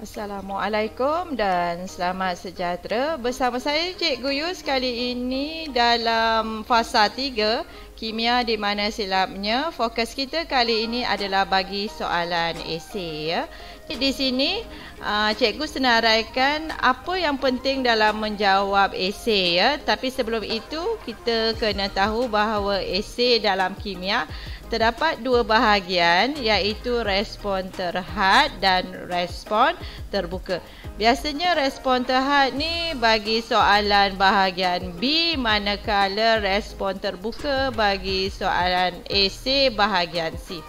Assalamualaikum dan selamat sejahtera. Bersama saya Cikgu Yus kali ini dalam fasa 3 kimia di mana silapnya. Fokus kita kali ini adalah bagi soalan esei ya. Di sini cikgu senaraikan apa yang penting dalam menjawab esei ya. Tapi sebelum itu kita kena tahu bahawa esei dalam kimia terdapat dua bahagian iaitu respon terhad dan respon terbuka. Biasanya respon terhad ni bagi soalan bahagian B, manakala respon terbuka bagi soalan esei bahagian C.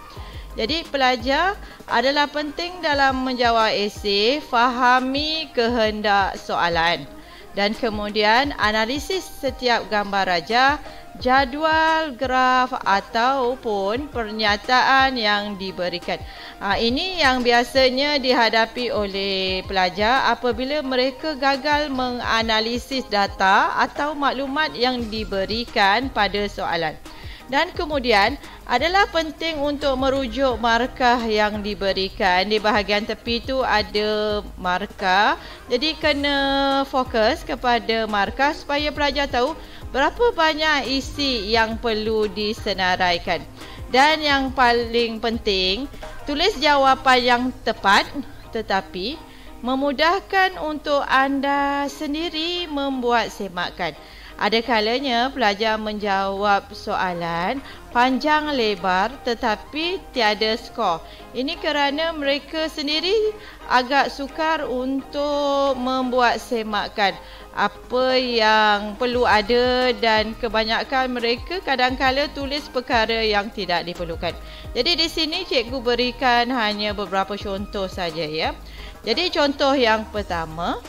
Jadi pelajar adalah penting dalam menjawab esei, fahami kehendak soalan dan kemudian analisis setiap gambar rajah, jadual, graf ataupun pernyataan yang diberikan. Ini yang biasanya dihadapi oleh pelajar apabila mereka gagal menganalisis data atau maklumat yang diberikan pada soalan. Dan kemudian adalah penting untuk merujuk markah yang diberikan. Di bahagian tepi tu ada markah. Jadi kena fokus kepada markah supaya pelajar tahu berapa banyak isi yang perlu disenaraikan. Dan yang paling penting, tulis jawapan yang tepat tetapi memudahkan untuk anda sendiri membuat semakan. Ada kalanya pelajar menjawab soalan panjang lebar tetapi tiada skor. Ini kerana mereka sendiri agak sukar untuk membuat semakan apa yang perlu ada dan kebanyakan mereka kadang-kala tulis perkara yang tidak diperlukan. Jadi di sini cikgu berikan hanya beberapa contoh saja ya. Jadi contoh yang pertama,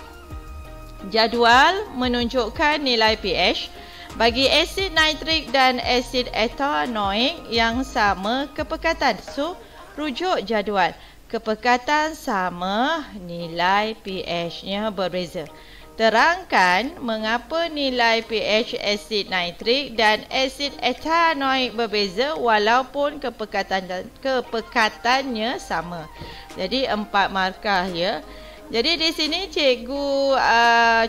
jadual menunjukkan nilai pH bagi asid nitrik dan asid etanoik yang sama kepekatan. So, rujuk jadual. Kepekatan sama, nilai pH-nya berbeza. Terangkan mengapa nilai pH asid nitrik dan asid etanoik berbeza walaupun kepekatannya sama. Jadi 4 markah ya. Jadi di sini cikgu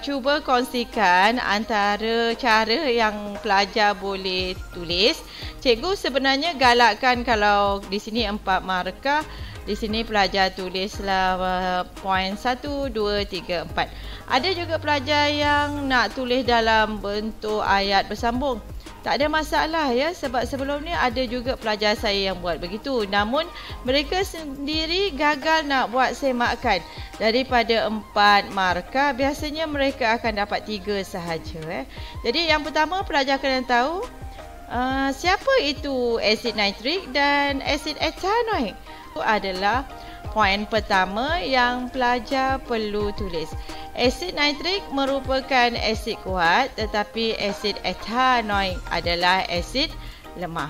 cuba kongsikan antara cara yang pelajar boleh tulis. Cikgu sebenarnya galakkan kalau di sini 4 markah, di sini pelajar tulislah poin 1, 2, 3, 4. Ada juga pelajar yang nak tulis dalam bentuk ayat bersambung. Tak ada masalah ya, sebab sebelum ni ada juga pelajar saya yang buat begitu. Namun mereka sendiri gagal nak buat semakan. Daripada 4 markah, biasanya mereka akan dapat 3 sahaja. Jadi yang pertama pelajar kena tahu siapa itu asid nitrik dan asid etanoik. Itu adalah poin pertama yang pelajar perlu tulis. Asid nitrik merupakan asid kuat tetapi asid etanoik adalah asid lemah.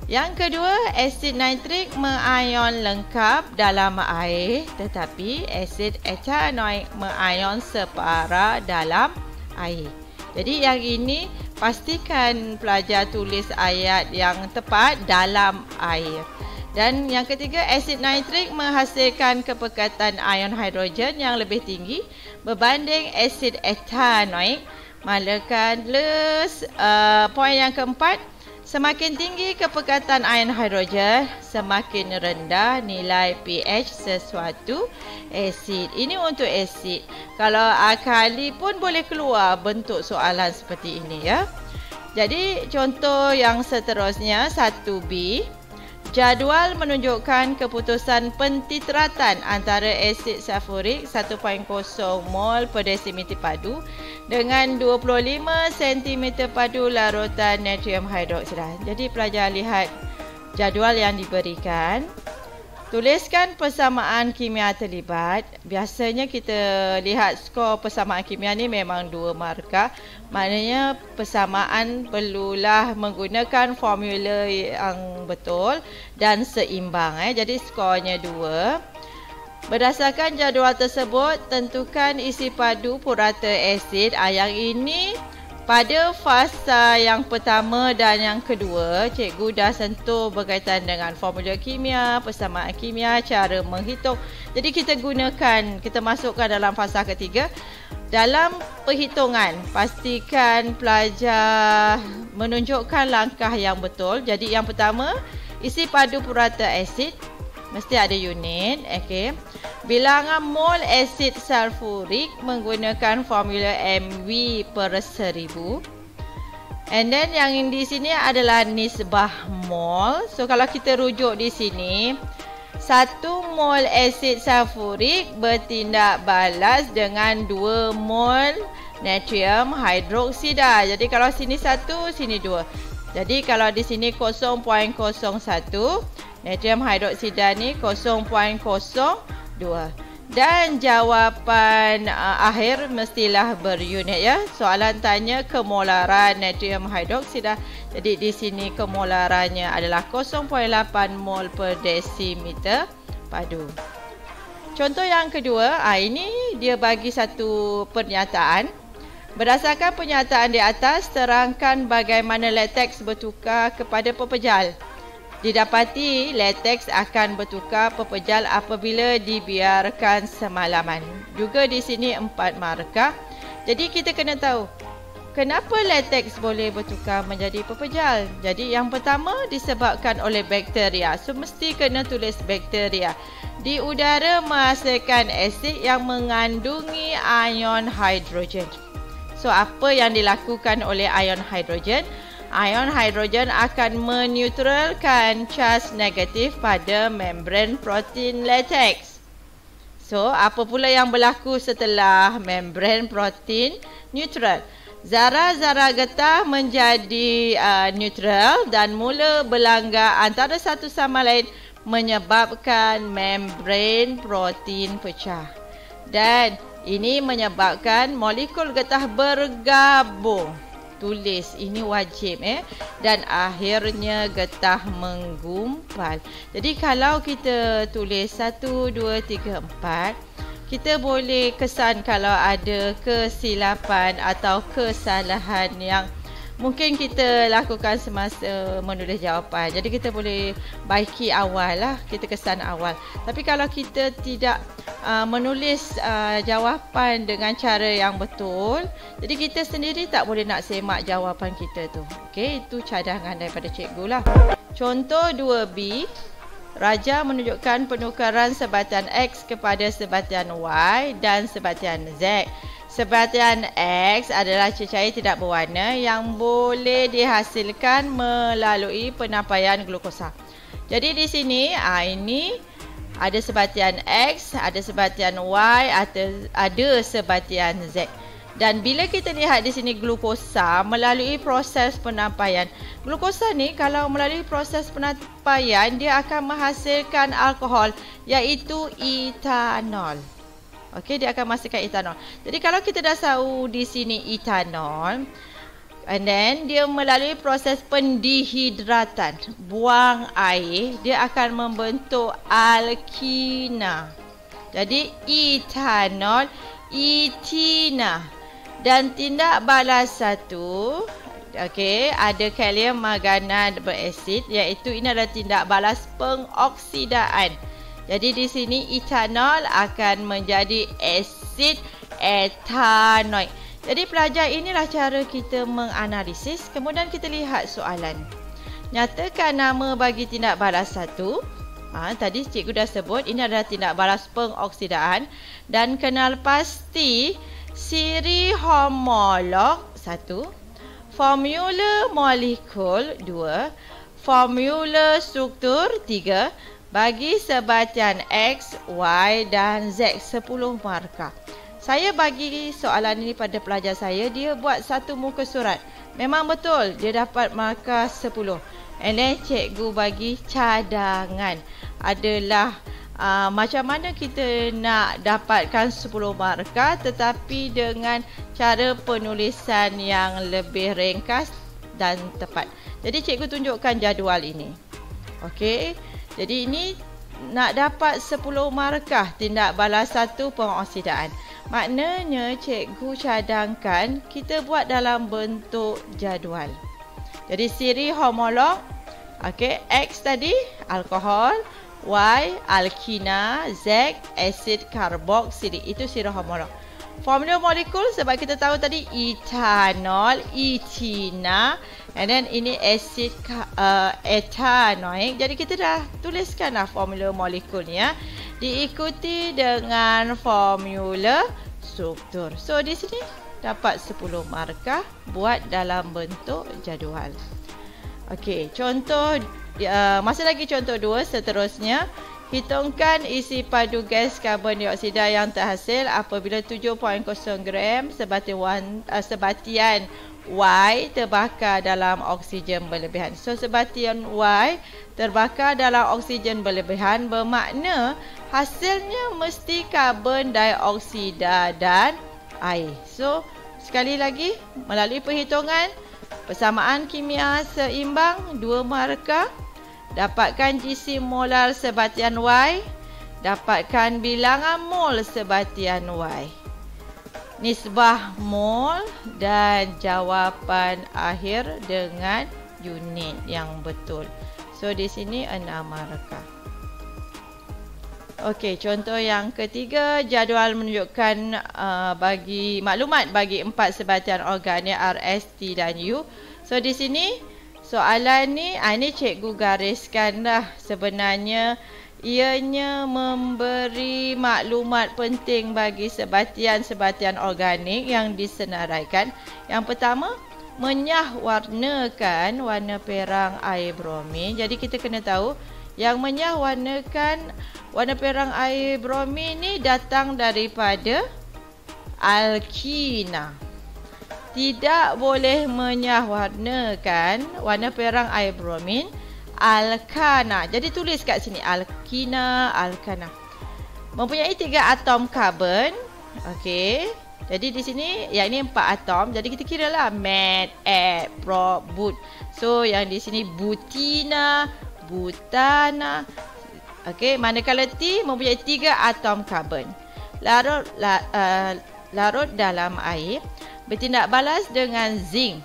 Yang kedua, asid nitrik mengion lengkap dalam air tetapi asid etanoik mengion separa dalam air. Jadi yang ini pastikan pelajar tulis ayat yang tepat dalam air. Dan yang ketiga, asid nitrik menghasilkan kepekatan ion hidrogen yang lebih tinggi berbanding asid etanoik. Manakala poin yang keempat, semakin tinggi kepekatan ion hidrogen, semakin rendah nilai pH sesuatu asid. Ini untuk asid. Kalau alkali pun boleh keluar bentuk soalan seperti ini ya. Jadi contoh yang seterusnya 1B. Jadual menunjukkan keputusan pentitratan antara asid sulfurik 1.0 mol per desimeter padu dengan 25 cm padu larutan natrium hidroksida. Jadi pelajar lihat jadual yang diberikan. Tuliskan persamaan kimia terlibat. Biasanya kita lihat skor persamaan kimia ni memang 2 markah. Maknanya persamaan perlulah menggunakan formula yang betul dan seimbang. Jadi skornya 2. Berdasarkan jadual tersebut, tentukan isi padu purata asid. Yang ini Pada fasa yang pertama dan yang kedua, cikgu dah sentuh berkaitan dengan formula kimia, persamaan kimia, cara menghitung. Jadi kita masukkan dalam fasa ketiga. Dalam perhitungan, pastikan pelajar menunjukkan langkah yang betul. Jadi yang pertama, isi padu purata asid. Mesti ada unit. Okay. Bilangan mol asid sulfurik menggunakan formula MV per 1000. And then yang di sini adalah nisbah mol. So kalau kita rujuk di sini, 1 mol asid sulfurik bertindak balas dengan 2 mol natrium hidroksida. Jadi kalau sini 1, sini 2. Jadi kalau di sini 0.01, natrium hidroksida ni 0.02. Dan jawapan akhir mestilah berunit ya. Soalan tanya kemolaran natrium hidroksida. Jadi di sini kemolarannya adalah 0.8 mol per desimeter padu. Contoh yang kedua, ini dia bagi satu pernyataan. Berdasarkan pernyataan di atas, terangkan bagaimana lateks bertukar kepada pepejal. Didapati lateks akan bertukar pepejal apabila dibiarkan semalaman. Juga di sini 4 markah. Jadi kita kena tahu kenapa lateks boleh bertukar menjadi pepejal. Jadi yang pertama disebabkan oleh bakteria. So mesti kena tulis bakteria. Di udara menghasilkan asid yang mengandungi ion hidrogen. So apa yang dilakukan oleh ion hidrogen? Ion hidrogen akan meneutralkan charge negatif pada membran protein lateks. So, apa pula yang berlaku setelah membran protein neutral? Zarah-zarah getah menjadi neutral dan mula berlanggar antara satu sama lain menyebabkan membran protein pecah. Dan ini menyebabkan molekul getah bergabung. Tulis, ini wajib dan akhirnya getah menggumpal. Jadi kalau kita tulis 1, 2, 3, 4, kita boleh kesan kalau ada kesilapan atau kesalahan yang mungkin kita lakukan semasa menulis jawapan. Jadi kita boleh baiki awal lah, kita kesan awal. Tapi kalau kita tidak menulis jawapan dengan cara yang betul, jadi kita sendiri tak boleh nak semak jawapan kita tu. Okey, itu cadangan daripada cikgu lah. Contoh 2B, Raja menunjukkan penukaran sebatian X kepada sebatian Y dan sebatian Z. Sebatian X adalah cecair tidak berwarna yang boleh dihasilkan melalui penampaian glukosa. Jadi di sini ini ada sebatian X, ada sebatian Y, ada sebatian Z. Dan bila kita lihat di sini glukosa melalui proses penampaian. Glukosa ni kalau melalui proses penampaian dia akan menghasilkan alkohol iaitu etanol. Okey, dia akan menghasilkan etanol. Jadi kalau kita dah tahu di sini etanol, and then dia melalui proses pendehidratan, buang air, dia akan membentuk alkina. Jadi etanol, etina. Dan tindak balas 1, okey, ada kalium manganat berasid, iaitu ini adalah tindak balas pengoksidaan. Jadi di sini etanol akan menjadi asid etanoik. Jadi pelajar, inilah cara kita menganalisis. Kemudian kita lihat soalan. Nyatakan nama bagi tindak balas 1. Tadi cikgu dah sebut ini adalah tindak balas pengoksidaan. Dan kenal pasti siri homolog 1. Formula molekul 2. Formula struktur 3. Bagi sebatian X, Y dan Z 10 markah. Saya bagi soalan ini pada pelajar saya, dia buat satu muka surat. Memang betul dia dapat markah 10. And then cikgu bagi cadangan. Adalah macam mana kita nak dapatkan 10 markah tetapi dengan cara penulisan yang lebih ringkas dan tepat. Jadi cikgu tunjukkan jadual ini. Okey. Jadi ini nak dapat 10 markah tindak balas 1 pengoksidaan. Maknanya cikgu cadangkan kita buat dalam bentuk jadual. Jadi siri homolog, okey, X tadi alkohol, Y alkina, Z asid karboksilik. Itu siri homolog. Formula molekul sebab kita tahu tadi etanol, etina, and then ini asid etanoik. Jadi kita dah tuliskanlah formula molekulnya diikuti dengan formula struktur. So di sini dapat 10 markah buat dalam bentuk jadual. Okey, contoh masih lagi contoh 2 seterusnya. Hitungkan isi padu gas karbon dioksida yang terhasil apabila 7.0 gram sebatian Y terbakar dalam oksigen berlebihan. So sebatian Y terbakar dalam oksigen berlebihan bermakna hasilnya mesti karbon dioksida dan air. So sekali lagi melalui perhitungan persamaan kimia seimbang 2 markah. Dapatkan GC molar sebatian Y. Dapatkan bilangan mol sebatian Y. Nisbah mol dan jawapan akhir dengan unit yang betul. So di sini 6 markah. Okey, contoh yang ketiga, jadual menunjukkan bagi maklumat bagi 4 sebatian organik R, S, T dan U. So di sini soalan ni, ini cikgu gariskan dah. Sebenarnya ianya memberi maklumat penting bagi sebatian-sebatian organik yang disenaraikan. Yang pertama, menyah warnakan warna perang air bromin. Jadi kita kena tahu yang menyah warnakan warna perang air bromin ni datang daripada alkina. Tidak boleh menyah warnakan warna perang air bromin alkana. Jadi tulis kat sini alkina, alkana. Mempunyai 3 atom karbon. Okey. Jadi di sini yang ini 4 atom. Jadi kita kiralah met, et, prop, but. So yang di sini butina, butana. Okey, manakala T mempunyai 3 atom karbon. Larut dalam air. Bertindak balas dengan zinc.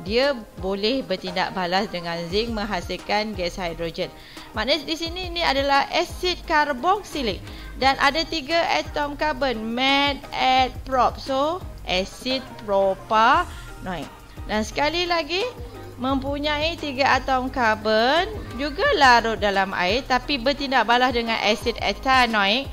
Dia boleh bertindak balas dengan zinc menghasilkan gas hidrogen. Maknanya di sini ini adalah asid karboksilik dan ada 3 atom karbon, met, et, prop. So asid propanoik. Dan sekali lagi mempunyai 3 atom karbon juga larut dalam air tapi bertindak balas dengan asid etanoik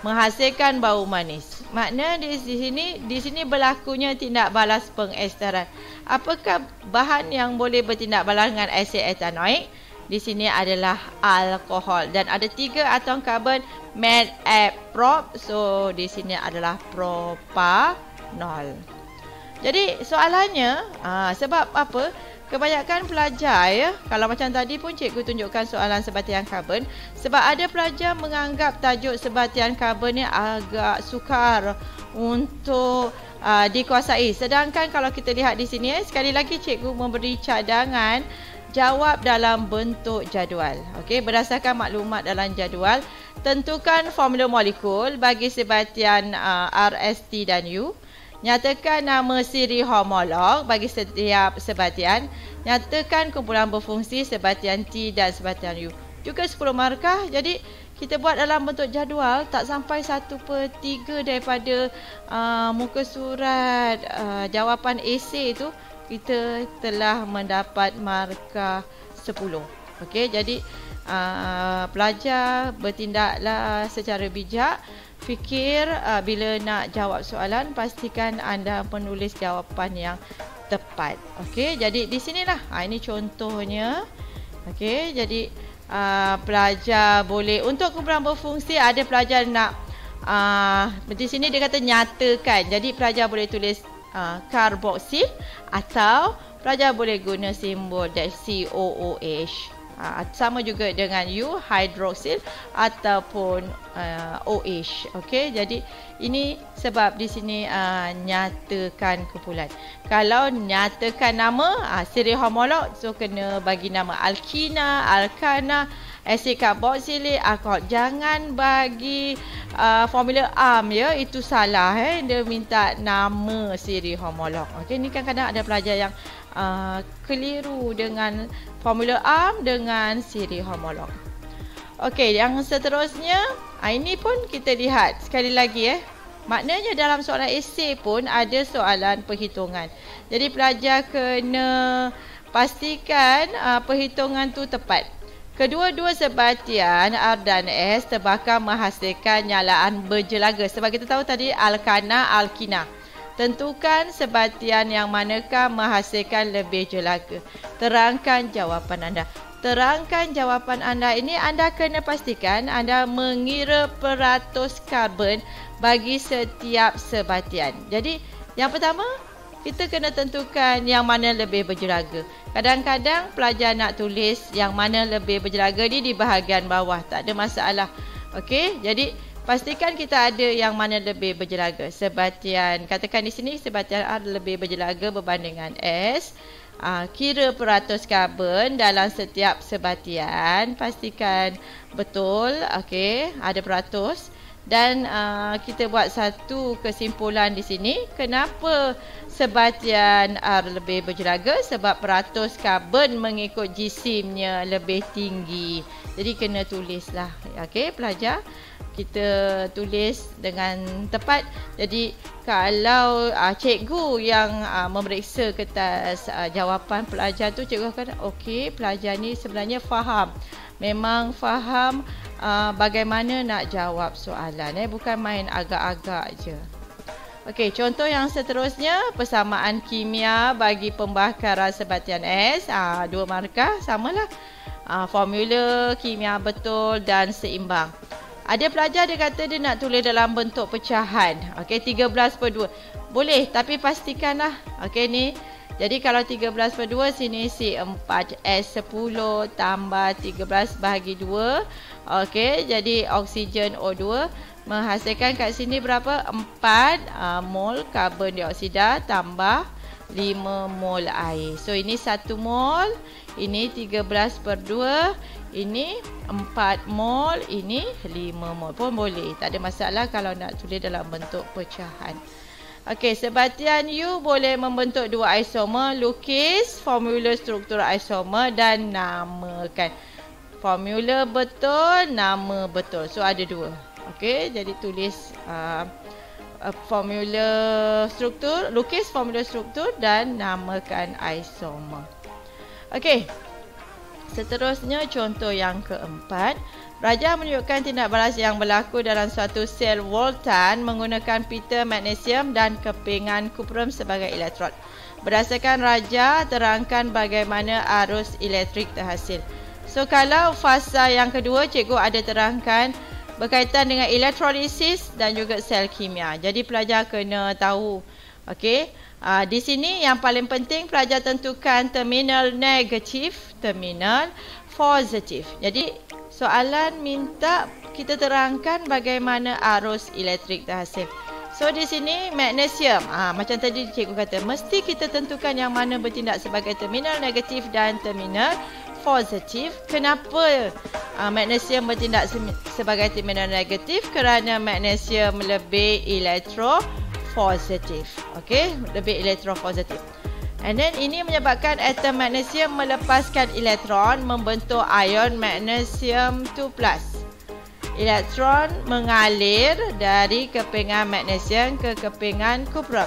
menghasilkan bau manis. Makna di sini berlakunya tindak balas pengesteran. Apakah bahan yang boleh bertindak balas dengan asid etanoik? Di sini adalah alkohol dan ada 3 atom karbon, met, et, prop. So di sini adalah propanol. Jadi soalannya sebab apa? Kebanyakan pelajar ya, kalau macam tadi pun cikgu tunjukkan soalan sebatian karbon. Sebab ada pelajar menganggap tajuk sebatian karbon ni agak sukar untuk dikuasai. Sedangkan kalau kita lihat di sini, sekali lagi cikgu memberi cadangan jawab dalam bentuk jadual. Okey, berdasarkan maklumat dalam jadual, tentukan formula molekul bagi sebatian R, S, T dan U. Nyatakan nama siri homolog bagi setiap sebatian. Nyatakan kumpulan berfungsi sebatian T dan sebatian U. Juga 10 markah. Jadi kita buat dalam bentuk jadual tak sampai 1/3 daripada muka surat jawapan esei itu kita telah mendapat markah 10. Okey, jadi pelajar bertindaklah secara bijak. Fikir bila nak jawab soalan, pastikan anda menulis jawapan yang tepat. Okey, jadi di sinilah. Ini contohnya. Okey, jadi pelajar boleh untuk kumpulan berfungsi, ada pelajar nak di sini dia kata nyatakan. Jadi pelajar boleh tulis karboksil atau pelajar boleh guna simbol COOH. Sama juga dengan U, hidroksil ataupun OH. Okey, jadi ini sebab di sini nyatakan kumpulan. Kalau nyatakan nama siri homolog, so kena bagi nama alkina, alkana, asid karboksilik, alkohol. Jangan bagi formula ARM ya, itu salah dia minta nama siri homolog. Okey, ni kan kadang ada pelajar yang keliru dengan formula ARM dengan siri homolog. Okey, yang seterusnya, ini pun kita lihat sekali lagi maknanya dalam soalan esei pun ada soalan perhitungan. Jadi pelajar kena pastikan perhitungan tu tepat. Kedua-dua sebatian R dan S terbakar menghasilkan nyalaan berjelaga. Sebab kita tahu tadi alkana, alkina. Tentukan sebatian yang manakah menghasilkan lebih jelaga. Terangkan jawapan anda. Terangkan jawapan anda ini, anda kena pastikan anda mengira peratus karbon bagi setiap sebatian. Jadi yang pertama, kita kena tentukan yang mana lebih berjelaga. Kadang-kadang pelajar nak tulis yang mana lebih berjelaga ni di bahagian bawah. Tak ada masalah. Okey, jadi pastikan kita ada yang mana lebih berjelaga. Sebatian, katakan di sini sebatian R lebih berjelaga berbandingan S. Kira peratus karbon dalam setiap sebatian. Pastikan betul. Okey, ada peratus. Dan kita buat satu kesimpulan di sini. Kenapa sebatian R lebih berjelaga? Sebab peratus karbon mengikut jisimnya lebih tinggi. Jadi kena tulislah. Okey, pelajar, kita tulis dengan tepat. Jadi kalau cikgu yang memeriksa kertas jawapan pelajar tu, cikgu akan okey, pelajar ni sebenarnya faham. Memang faham bagaimana nak jawab soalan, bukan main agak-agak je. Okey, contoh yang seterusnya, persamaan kimia bagi pembakaran sebatian S. 2 markah, samalah. Formula kimia betul dan seimbang. Ada pelajar dia kata dia nak tulis dalam bentuk pecahan. Okey, 13/2. Boleh, tapi pastikanlah. Okey ni. Jadi kalau 13/2, sini C4S10 tambah 13 bahagi 2. Okey, jadi oksigen O2 menghasilkan kat sini berapa? 4 mol karbon dioksida tambah 5 mol air. So ini 1 mol, ini 13/2, ini 4 mol, ini 5 mol pun boleh. Tak ada masalah kalau nak tulis dalam bentuk pecahan. Okey, sebatian U boleh membentuk 2 isomer. Lukis formula struktur isomer dan namakan. Formula betul, nama betul. So ada 2. Okey, jadi tulis formula struktur, lukis formula struktur dan namakan isomer. Okey. Seterusnya contoh yang keempat. Rajah menunjukkan tindak balas yang berlaku dalam suatu sel voltan menggunakan pita magnesium dan kepingan kuprum sebagai elektrod. Berdasarkan rajah, terangkan bagaimana arus elektrik terhasil. So kalau fasa yang kedua, cikgu ada terangkan berkaitan dengan elektrolisis dan juga sel kimia. Jadi pelajar kena tahu. Okey, di sini yang paling penting pelajar tentukan terminal negatif, terminal positif. Jadi soalan minta kita terangkan bagaimana arus elektrik terhasil. So di sini magnesium, macam tadi cikgu kata, mesti kita tentukan yang mana bertindak sebagai terminal negatif dan terminal positif. Kenapa magnesium bertindak sebagai terminal negatif? Kerana magnesium lebih elektropositif. Okey, lebih elektropositif. And then ini menyebabkan atom magnesium melepaskan elektron membentuk ion magnesium 2+. Elektron mengalir dari kepingan magnesium ke kepingan kuprum.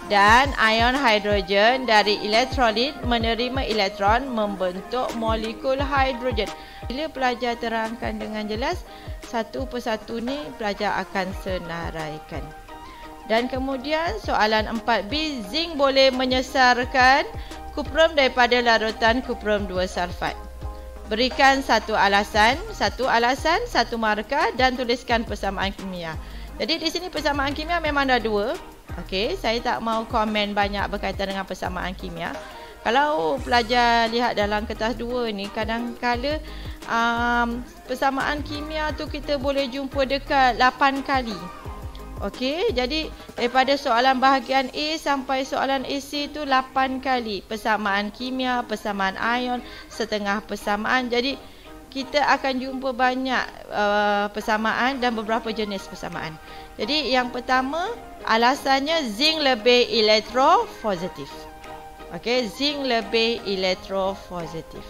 Dan ion hidrogen dari elektrolit menerima elektron membentuk molekul hidrogen. Bila pelajar terangkan dengan jelas, satu persatu ni pelajar akan senaraikan. Dan kemudian soalan 4B, zinc boleh menyesarkan kuprum daripada larutan kuprum 2 sulfat. Berikan satu alasan, satu markah dan tuliskan persamaan kimia. Jadi di sini persamaan kimia memang ada 2. Okey, saya tak mau komen banyak berkaitan dengan persamaan kimia. Kalau pelajar lihat dalam kertas 2 ni, kadang-kala persamaan kimia tu kita boleh jumpa dekat 8 kali. Okey, jadi daripada soalan bahagian A sampai soalan AC tu 8 kali. Persamaan kimia, persamaan ion, setengah persamaan. Jadi kita akan jumpa banyak persamaan dan beberapa jenis persamaan. Jadi yang pertama, alasannya zinc lebih elektropositif. Okey, zinc lebih elektropositif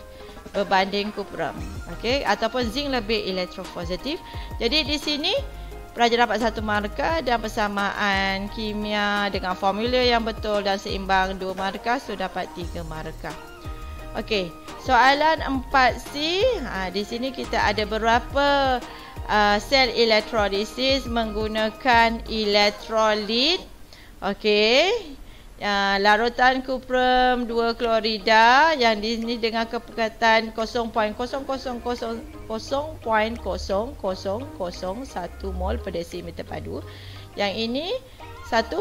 berbanding kuprum. Okey, ataupun zinc lebih elektropositif. Jadi di sini pelajar dapat 1 markah dan persamaan kimia dengan formula yang betul dan seimbang 2 markah, so dapat 3 markah. Okey, soalan 4C. Di sini kita ada berapa sel elektrolisis menggunakan elektrolit. Okey. Larutan kuprum 2 klorida yang di sini dengan kepekatan 0.0000001 mol per desimeter padu. Yang ini 1.0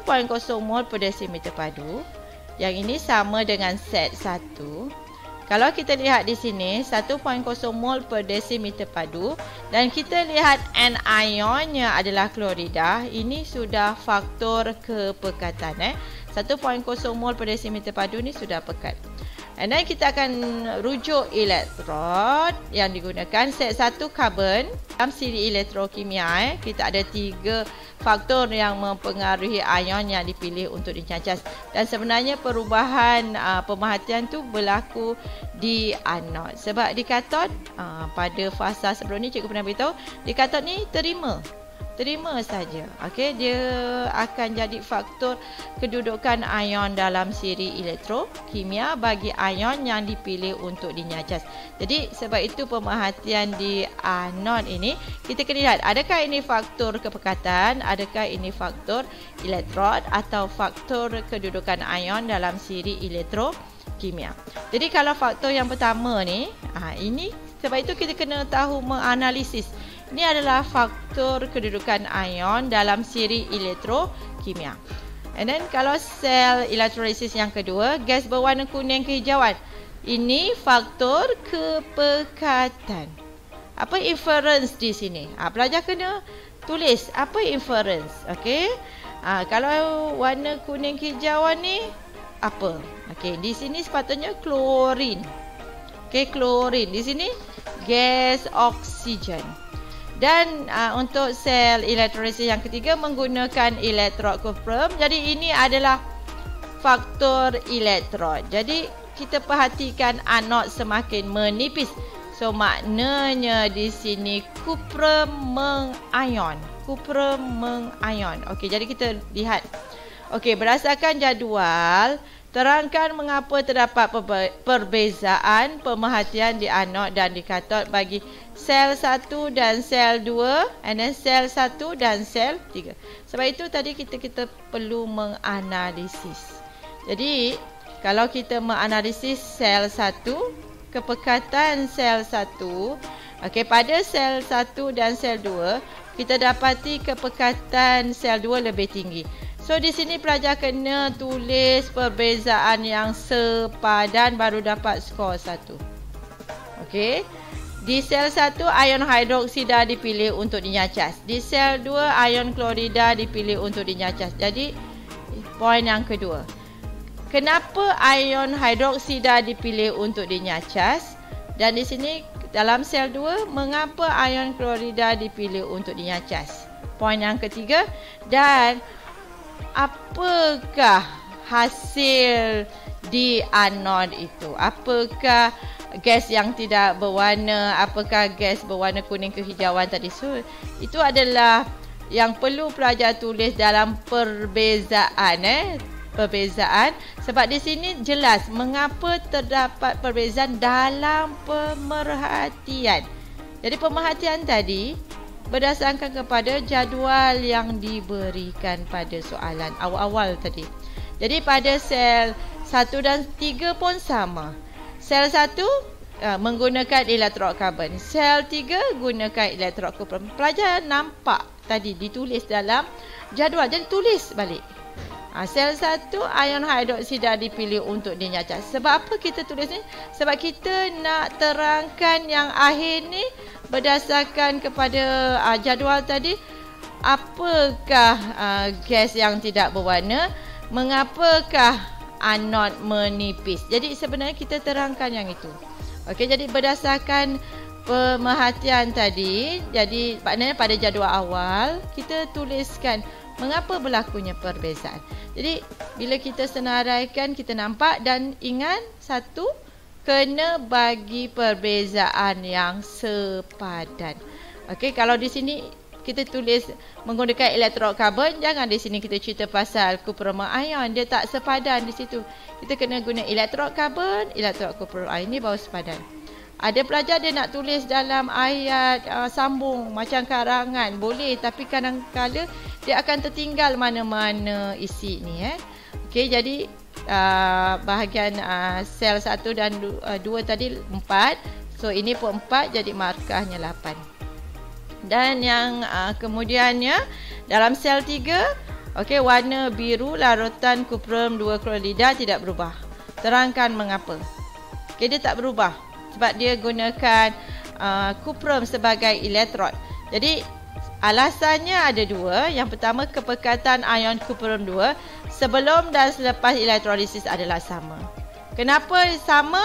mol per desimeter padu. Yang ini sama dengan set 1. Kalau kita lihat di sini 1.0 mol per desimeter padu dan kita lihat ionnya adalah klorida, ini sudah faktor kepekatan 1.0 mol per desimeter padu ni sudah pekat. And then kita akan rujuk elektrod yang digunakan. Set 1 karbon. Dalam siri elektrokimia kita ada 3 faktor yang mempengaruhi ion yang dipilih untuk dinyacas. Dan sebenarnya perubahan pemerhatian tu berlaku di anod. Sebab di katod, pada fasa sebelum ni cikgu pernah beritahu, di katod ni terima saja. Okey, dia akan jadi faktor kedudukan ion dalam siri elektrokimia bagi ion yang dipilih untuk dinyacas. Jadi sebab itu pemerhatian di anod ini kita kena lihat adakah ini faktor kepekatan, adakah ini faktor elektrod atau faktor kedudukan ion dalam siri elektrokimia. Jadi kalau faktor yang pertama ni, ini sebab itu kita kena tahu menganalisis. Ini adalah faktor kedudukan ion dalam siri elektrokimia. And then kalau sel elektrolisis yang kedua, gas berwarna kuning kehijauan. Ini faktor kepekatan. Apa inference di sini? Pelajar kena tulis apa inference. Okey. Kalau warna kuning kehijauan ni apa? Okey, di sini sepatutnya klorin. Okey, klorin. Di sini gas oksigen. Dan untuk sel elektrolisis yang ketiga menggunakan elektrod kuprum. Jadi ini adalah faktor elektrod. Jadi kita perhatikan anod semakin menipis. So maknanya di sini kuprum mengion. Kuprum mengion. Okey, jadi kita lihat. Okey, berdasarkan jadual, terangkan mengapa terdapat perbezaan pemerhatian di anod dan di katod bagi sel 1 dan sel 2 and then sel 1 dan sel 3. Sebab itu tadi kita perlu menganalisis. Jadi kalau kita menganalisis sel 1, kepekatan sel 1, okey, pada sel 1 dan sel 2 kita dapati kepekatan sel 2 lebih tinggi. So di sini pelajar kena tulis perbezaan yang sepadan baru dapat skor 1. Okey. Di sel 1 ion hidroksida dipilih untuk dinyacas. Di sel 2 ion klorida dipilih untuk dinyacas. Jadi poin yang kedua. Kenapa ion hidroksida dipilih untuk dinyacas? Dan di sini dalam sel 2 mengapa ion klorida dipilih untuk dinyacas? Poin yang ketiga. Dan apakah hasil di anod itu? Apakah gas yang tidak berwarna, apakah gas berwarna kuning kehijauan tadi? So itu adalah yang perlu pelajar tulis dalam perbezaan perbezaan, sebab di sini jelas mengapa terdapat perbezaan dalam pemerhatian. Jadi pemerhatian tadi berdasarkan kepada jadual yang diberikan pada soalan awal-awal tadi. Jadi pada sel 1 dan 3 pun sama. Sel 1 menggunakan elektrod karbon. Sel 3 gunakan elektrod kuprum. Pelajar nampak tadi ditulis dalam jadual. Jadi tulis balik. Sel 1 ion hidroksida dipilih untuk dinyacas. Sebab apa kita tulis ni? Sebab kita nak terangkan yang akhir ni berdasarkan kepada jadual tadi, apakah gas yang tidak berwarna, mengapakah anod menipis. Jadi sebenarnya kita terangkan yang itu. Okey, jadi berdasarkan pemerhatian tadi. Jadi maknanya pada jadual awal kita tuliskan mengapa berlakunya perbezaan. Jadi bila kita senaraikan kita nampak, dan ingat satu, kena bagi perbezaan yang sepadan. Okey, kalau di sini kita tulis menggunakan elektrod karbon, jangan di sini kita cerita pasal kuprum ion, dia tak sepadan di situ. Kita kena guna elektrod karbon, elektrod kuprum ion, ini baru sepadan. Ada pelajar dia nak tulis dalam ayat sambung macam karangan, boleh, tapi kadang-kadang dia akan tertinggal mana-mana isi ni. Okey, jadi bahagian sel 1 dan 2 tadi 4. So ini pun 4, jadi markahnya 8. Dan yang kemudiannya dalam sel 3, okey, warna biru larutan kuprum 2 klorida tidak berubah. Terangkan mengapa. Okey, dia tak berubah sebab dia gunakan kuprum sebagai elektrod. Jadi alasannya ada dua. Yang pertama, kepekatan ion kuprum 2 sebelum dan selepas elektrolisis adalah sama. Kenapa sama?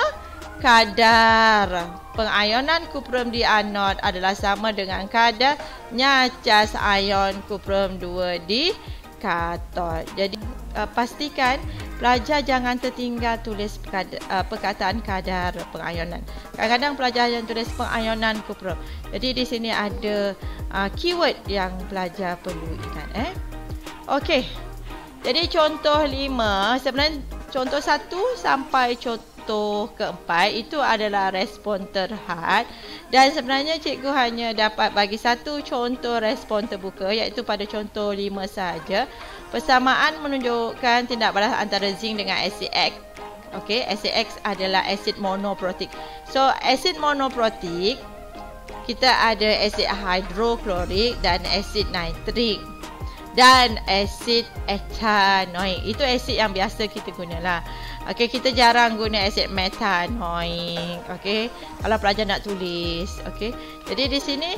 Kadar pengayonan kuprum di anod adalah sama dengan kadarnya cas ion kuprum 2 di katod. Jadi pastikan pelajar jangan tertinggal tulis perkataan kadar pengayonan. Kadang-kadang pelajar yang tulis pengayonan kuprum. Jadi di sini ada keyword yang pelajar perlu ingat. Okey. Jadi contoh 5, sebenarnya contoh 1 sampai contoh keempat itu adalah respon terhad, dan sebenarnya cikgu hanya dapat bagi satu contoh respon terbuka, iaitu pada contoh 5 sahaja. Persamaan menunjukkan tindak balas antara zinc dengan asid X. Okey, asid X adalah asid monoprotik. So asid monoprotik kita ada asid hidroklorik dan asid nitrik dan asid etanoik. Itu asid yang biasa kita gunalah. Okey, kita jarang guna asid metanoik. Okey, kalau pelajar nak tulis. Okey, jadi di sini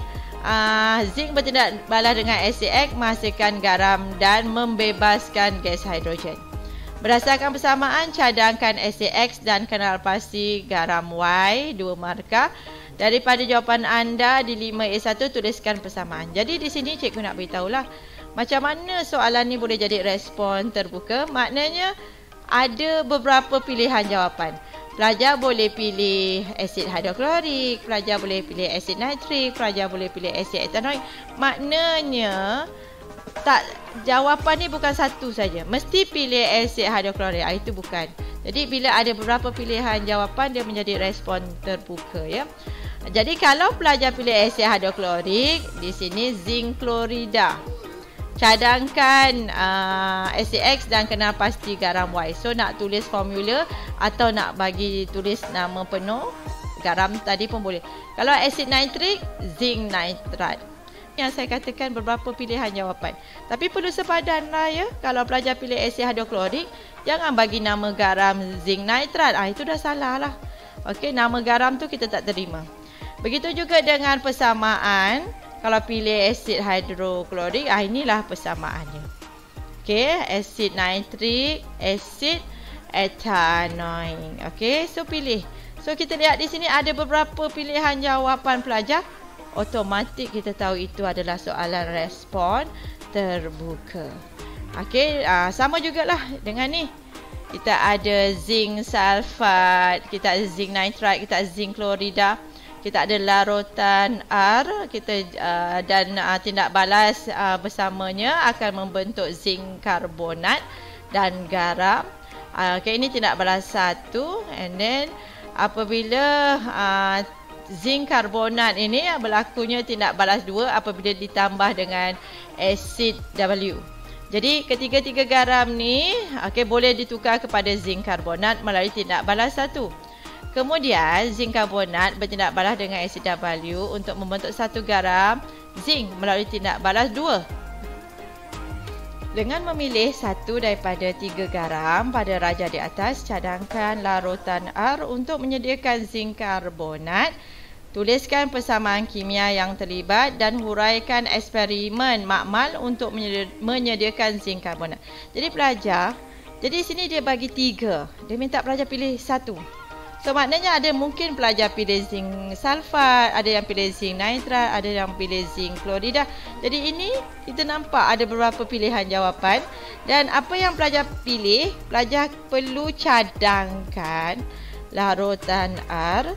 zinc bertindak balas dengan asid X menghasilkan garam dan membebaskan gas hidrogen. Berdasarkan persamaan, cadangkan asid X dan kenal pasti garam Y, 2 markah. Daripada jawapan anda di 5A1 tuliskan persamaan. Jadi di sini cikgu nak beritahulah macam mana soalan ni boleh jadi respon terbuka. Maknanya ada beberapa pilihan jawapan. Pelajar boleh pilih asid hidroklorik, pelajar boleh pilih asid nitrik, pelajar boleh pilih asid etanoik. Maknanya jawapan ni bukan satu saja. Mesti pilih asid hidroklorik. Itu bukan. Jadi bila ada beberapa pilihan jawapan, dia menjadi respon terbuka, ya. Jadi kalau pelajar pilih asid hidroklorik, di sini zinc klorida. Cadangkan asid X dan kenal pasti garam Y. So nak tulis formula atau nak bagi tulis nama penuh garam tadi pun boleh. Kalau asid nitrik, zinc nitrat. Yang saya katakan beberapa pilihan jawapan. Tapi perlu sepadan lah, ya. Kalau pelajar pilih asid hidroklorik, jangan bagi nama garam zinc nitrat. Itu dah salah lah. Okey, nama garam tu kita tak terima. Begitu juga dengan persamaan. Kalau pilih asid hidroklorik, inilah persamaannya. Okey, asid nitrik, asid etanoik. Okey, so pilih. So kita lihat di sini ada beberapa pilihan jawapan pelajar. Otomatik kita tahu itu adalah soalan respon terbuka. Okey, sama jugalah dengan ni. Kita ada zinc sulfat, kita ada zinc nitrate, kita ada zinc klorida. Kita ada larutan R, kita dan tindak balas bersamanya akan membentuk zinc karbonat dan garam. Okay, ini tindak balas 1, and then apabila zinc karbonat ini berlakunya tindak balas 2 apabila ditambah dengan asid W. Jadi ketiga-tiga garam ni boleh ditukar kepada zinc karbonat melalui tindak balas 1. Kemudian zinc karbonat bertindak balas dengan asid W untuk membentuk satu garam zinc melalui tindak balas 2. Dengan memilih satu daripada 3 garam pada raja di atas, cadangkan larutan R untuk menyediakan zinc karbonat. Tuliskan persamaan kimia yang terlibat dan huraikan eksperimen makmal untuk menyediakan zinc karbonat. Jadi pelajar, jadi sini dia bagi 3. Dia minta pelajar pilih 1. So maknanya ada mungkin pelajar pilih zinc sulfat, ada yang pilih zinc nitrat, ada yang pilih zinc klorida. Jadi ini kita nampak ada beberapa pilihan jawapan. Dan apa yang pelajar pilih, pelajar perlu cadangkan larutan R.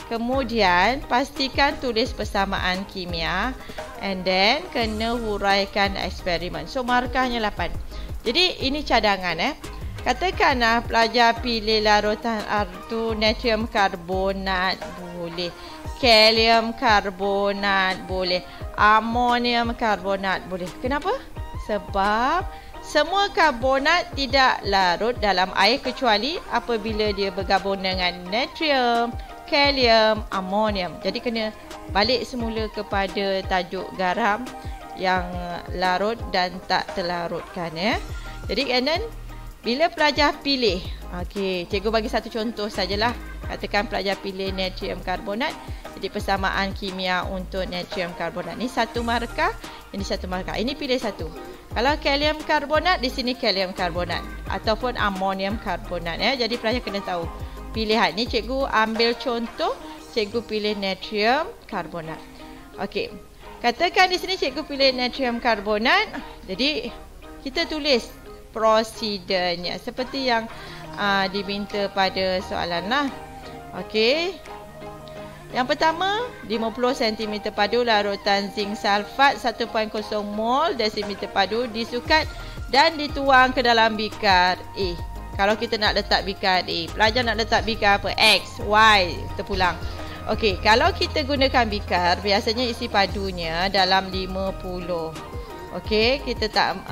Kemudian pastikan tulis persamaan kimia. And then kena huraikan eksperimen. So markahnya 8. Jadi ini cadangan Katakanlah pelajar pilih larutan R tu natrium karbonat boleh, kalium karbonat boleh, amonium karbonat boleh. Kenapa? Sebab semua karbonat tidak larut dalam air kecuali apabila dia bergabung dengan natrium, kalium, amonium. Jadi kena balik semula kepada tajuk garam yang larut dan tak terlarutkan Jadi and then bila pelajar pilih, cikgu bagi satu contoh sajalah. Katakan pelajar pilih natrium karbonat. Jadi persamaan kimia untuk natrium karbonat ni 1 markah, ini 1 markah. Ini pilih 1. Kalau kalium karbonat, di sini kalium karbonat ataupun amonium karbonat Jadi pelajar kena tahu pilihan ni. Cikgu ambil contoh, cikgu pilih natrium karbonat. Okey. Katakan di sini cikgu pilih natrium karbonat. Jadi kita tulis prosedurnya seperti yang diminta pada soalan lah. Okey. Yang pertama, 50 cm padu larutan zinc sulfat 1.0 mol desimeter padu disukat dan dituang ke dalam bikar A. Kalau kita nak letak bikar A, pelajar nak letak bikar apa? X, Y, terpulang. Okey, kalau kita gunakan bikar, biasanya isi padunya dalam 50. Okey, kita tak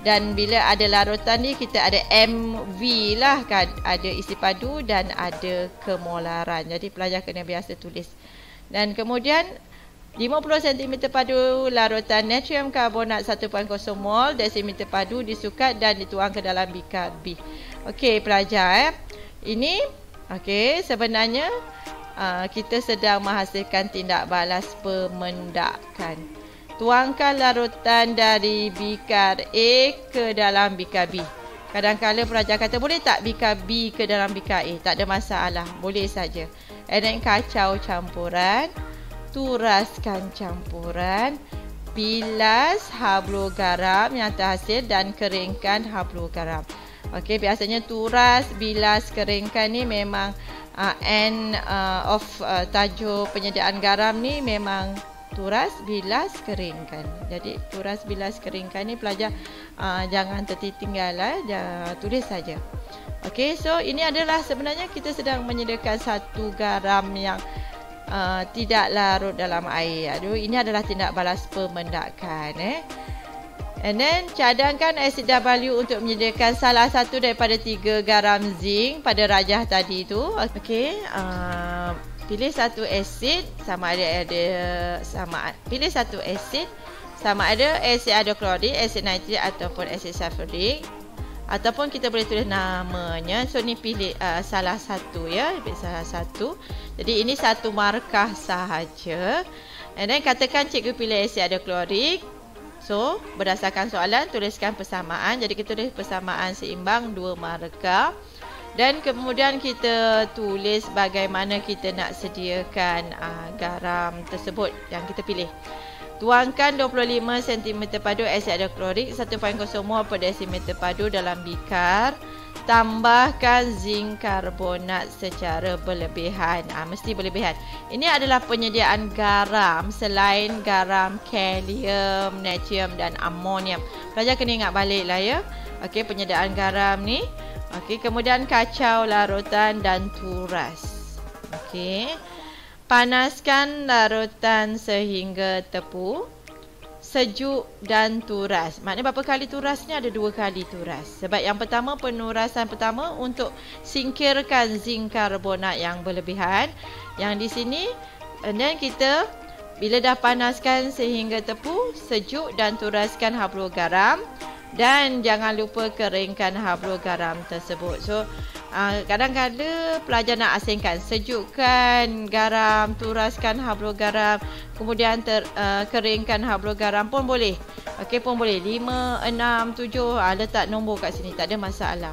dan bila ada larutan ni kita ada MV lah kan, ada isi padu dan ada kemolaran. Jadi pelajar kena biasa tulis. Dan kemudian 50 cm padu larutan natrium karbonat 1.0 mol desimeter padu disukat dan dituang ke dalam bikar B. Okey pelajar ini sebenarnya kita sedang menghasilkan tindak balas pemendakan. Tuangkan larutan dari bikar A ke dalam bikar B. Kadang-kadang pelajar kata, boleh tak bikar B ke dalam bikar A? Tak ada masalah, boleh saja. And then kacau campuran, turaskan campuran, bilas hablu garam yang terhasil dan keringkan hablu garam. Okey, biasanya turas, bilas, keringkan ni memang end of tajuk penyediaan garam ni memang turas, bilas, keringkan. Jadi turas, bilas, keringkan ni pelajar jangan tertinggal tulis saja. Okey, so ini adalah sebenarnya kita sedang menyediakan satu garam yang tidak larut dalam air. Ini adalah tindak balas pemendakan And then cadangkan asid W untuk menyediakan salah satu daripada 3 garam zinc pada rajah tadi tu. Okey, pilih satu asid sama ada pilih satu asid sama ada asid hidroklorik, asid nitrik ataupun asid sulfurik, ataupun kita boleh tulis namanya. So ni pilih salah satu pilih salah satu. Jadi ini 1 markah sahaja. And then katakan cikgu pilih asid hidroklorik. So berdasarkan soalan tuliskan persamaan. Jadi kita tulis persamaan seimbang 2 markah. Dan kemudian kita tulis bagaimana kita nak sediakan garam tersebut yang kita pilih. Tuangkan 25 cm padu asid hidroklorik 1.0 mol per desimeter padu dalam bikar. Tambahkan zinc karbonat secara berlebihan. Mesti berlebihan. Ini adalah penyediaan garam selain garam kalium, natrium dan amonium. Pelajar kena ingat balik lah Okey, penyediaan garam ni. Okey, kemudian kacau larutan dan turas. Okey. Panaskan larutan sehingga tepu, sejuk dan turas. Maknanya berapa kali turas ni? Ada 2 kali turas. Sebab yang pertama, penurasan pertama untuk singkirkan zinc karbonat yang berlebihan. Yang di sini, dan kita bila dah panaskan sehingga tepu, sejuk dan turaskan hablu garam. Dan jangan lupa keringkan hablu garam tersebut. So, Kadang-kadang pelajar nak asingkan, sejukkan garam, turaskan hablo garam, kemudian keringkan hablo garam pun boleh. Okey, pun boleh 5, 6, 7, letak nombor kat sini, tak ada masalah.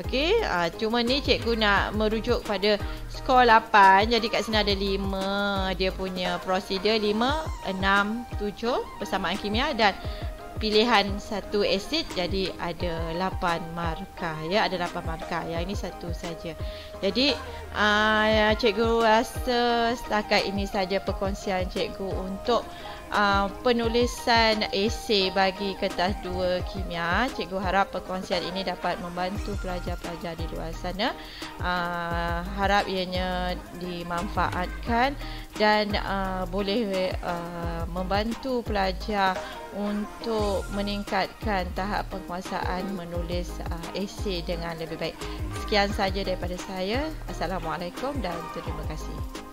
Okey, cuma ni cikgu nak merujuk pada skor 8, jadi kat sini ada 5 dia punya prosedur, 5, 6, 7 persamaan kimia dan pilihan satu asid, jadi ada 8 markah ya, ada 8 markah. Yang ini satu saja. Jadi cikgu rasa setakat ini saja perkongsian cikgu untuk penulisan esei bagi kertas 2 kimia. Cikgu harap perkongsian ini dapat membantu pelajar-pelajar di luar sana. Harap ianya dimanfaatkan dan boleh membantu pelajar untuk meningkatkan tahap penguasaan menulis esei dengan lebih baik. Sekian saja daripada saya. Assalamualaikum dan terima kasih.